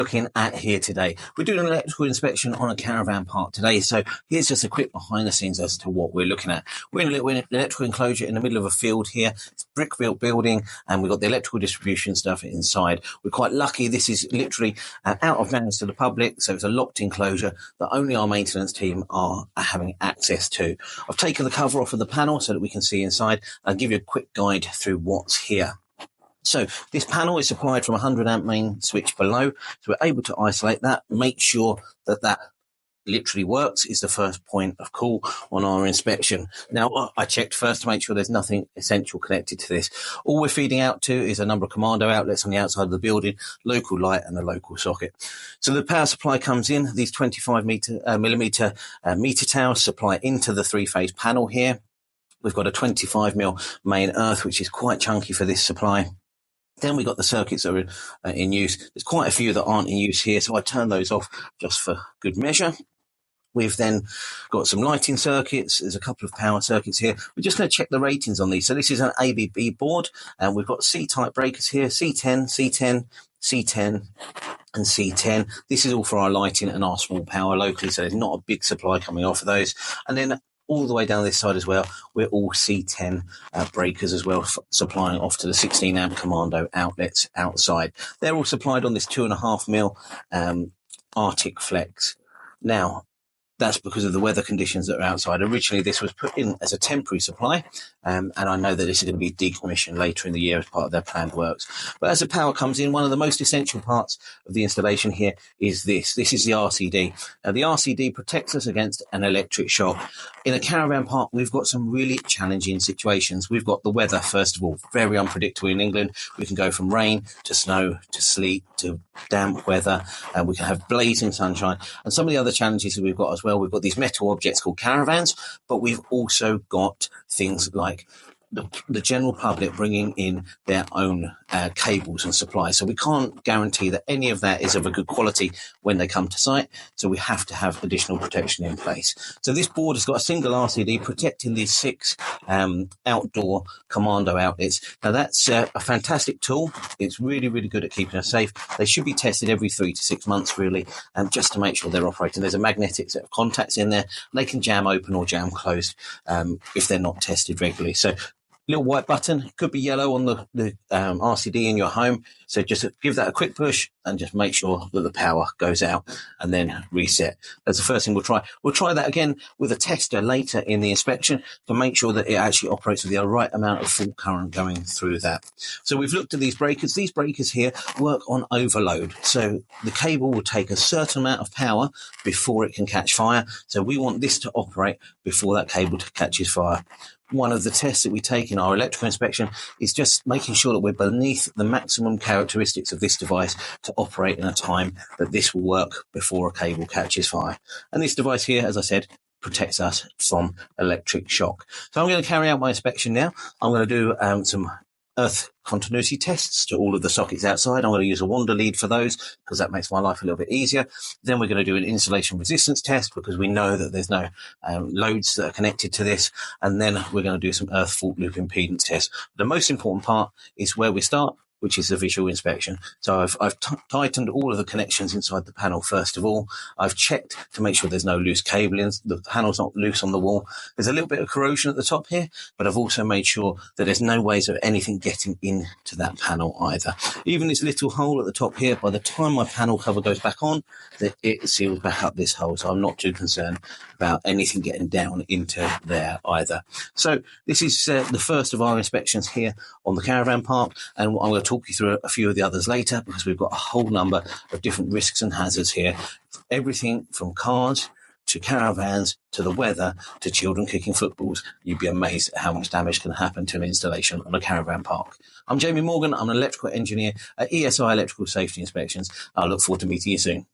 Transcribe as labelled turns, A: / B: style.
A: Looking at here today, we're doing an electrical inspection on a caravan park today. So here's just a quick behind the scenes as to what we're looking at. We're in a little electrical enclosure in the middle of a field here. It's a brick built building, and we've got the electrical distribution stuff inside. We're quite lucky. This is literally out of bounds to the public, so it's a locked enclosure that only our maintenance team are having access to. I've taken the cover off of the panel so that we can see inside. I'll give you a quick guide through what's here. So this panel is supplied from a 100 amp main switch below. So we're able to isolate that, make sure that that literally works is the first point of call on our inspection. Now, I checked first to make sure there's nothing essential connected to this. All we're feeding out to is a number of commando outlets on the outside of the building, local light and a local socket. So the power supply comes in, these 25 millimeter meter towers supply into the three-phase panel here. We've got a 25mm main earth, which is quite chunky for this supply. Then we got the circuits that are in use. There's quite a few that aren't in use here, so I turn those off just for good measure. We've then got some lighting circuits. There's a couple of power circuits here. We're just going to check the ratings on these. So this is an ABB board, and we've got C-type breakers here, C10, C10, C10, and C10. This is all for our lighting and our small power locally, so there's not a big supply coming off of those. And then all the way down this side as well, we're all C10 breakers as well, supplying off to the 16 amp commando outlets outside. They're all supplied on this 2.5mm Arctic Flex. Now, that's because of the weather conditions that are outside. Originally, this was put in as a temporary supply, and I know that this is going to be decommissioned later in the year as part of their planned works. But as the power comes in, one of the most essential parts of the installation here is this. This is the RCD. Now, the RCD protects us against an electric shock. In a caravan park, we've got some really challenging situations. We've got the weather, first of all, very unpredictable in England. We can go from rain to snow to sleet to damp weather, and we can have blazing sunshine. And some of the other challenges that we've got as well, we've got these metal objects called caravans, but we've also got things like the general public bringing in their own cables and supplies. So we can't guarantee that any of that is of a good quality when they come to site. So we have to have additional protection in place. So this board has got a single RCD protecting these 6 outdoor commando outlets. Now that's a fantastic tool. It's really, really good at keeping us safe. They should be tested every 3 to 6 months, really, just to make sure they're operating. There's a magnetic set of contacts in there. They can jam open or jam closed if they're not tested regularly. So little white button, it could be yellow on the RCD in your home. So just give that a quick push and just make sure that the power goes out and then reset. That's the first thing we'll try. We'll try that again with a tester later in the inspection to make sure that it actually operates with the right amount of full current going through that. So we've looked at these breakers. These breakers here work on overload. So the cable will take a certain amount of power before it can catch fire. So we want this to operate before that cable catches fire. One of the tests that we take in our electrical inspection is just making sure that we're beneath the maximum characteristics of this device to operate in a time that this will work before a cable catches fire. And this device here, as I said, protects us from electric shock. So I'm going to carry out my inspection now. I'm going to do some earth continuity tests to all of the sockets outside. I'm going to use a wander lead for those because that makes my life a little bit easier. Then we're going to do an insulation resistance test because we know that there's no loads that are connected to this. And then we're going to do some earth fault loop impedance tests. The most important part is where we start, which is the visual inspection. So I've tightened all of the connections inside the panel first of all. I've checked to make sure there's no loose cabling. The panel's not loose on the wall. There's a little bit of corrosion at the top here, but I've also made sure that there's no ways of anything getting into that panel either. Even this little hole at the top here, by the time my panel cover goes back on, it seals back up this hole. So I'm not too concerned about anything getting down into there either. So this is the first of our inspections here on the caravan park, and I'm going to talk you through a few of the others later because we've got a whole number of different risks and hazards here. Everything from cars to caravans to the weather to children kicking footballs. You'd be amazed at how much damage can happen to an installation on a caravan park. I'm Jamie Morgan. I'm an electrical engineer at ESI Electrical Safety Inspections. I look forward to meeting you soon.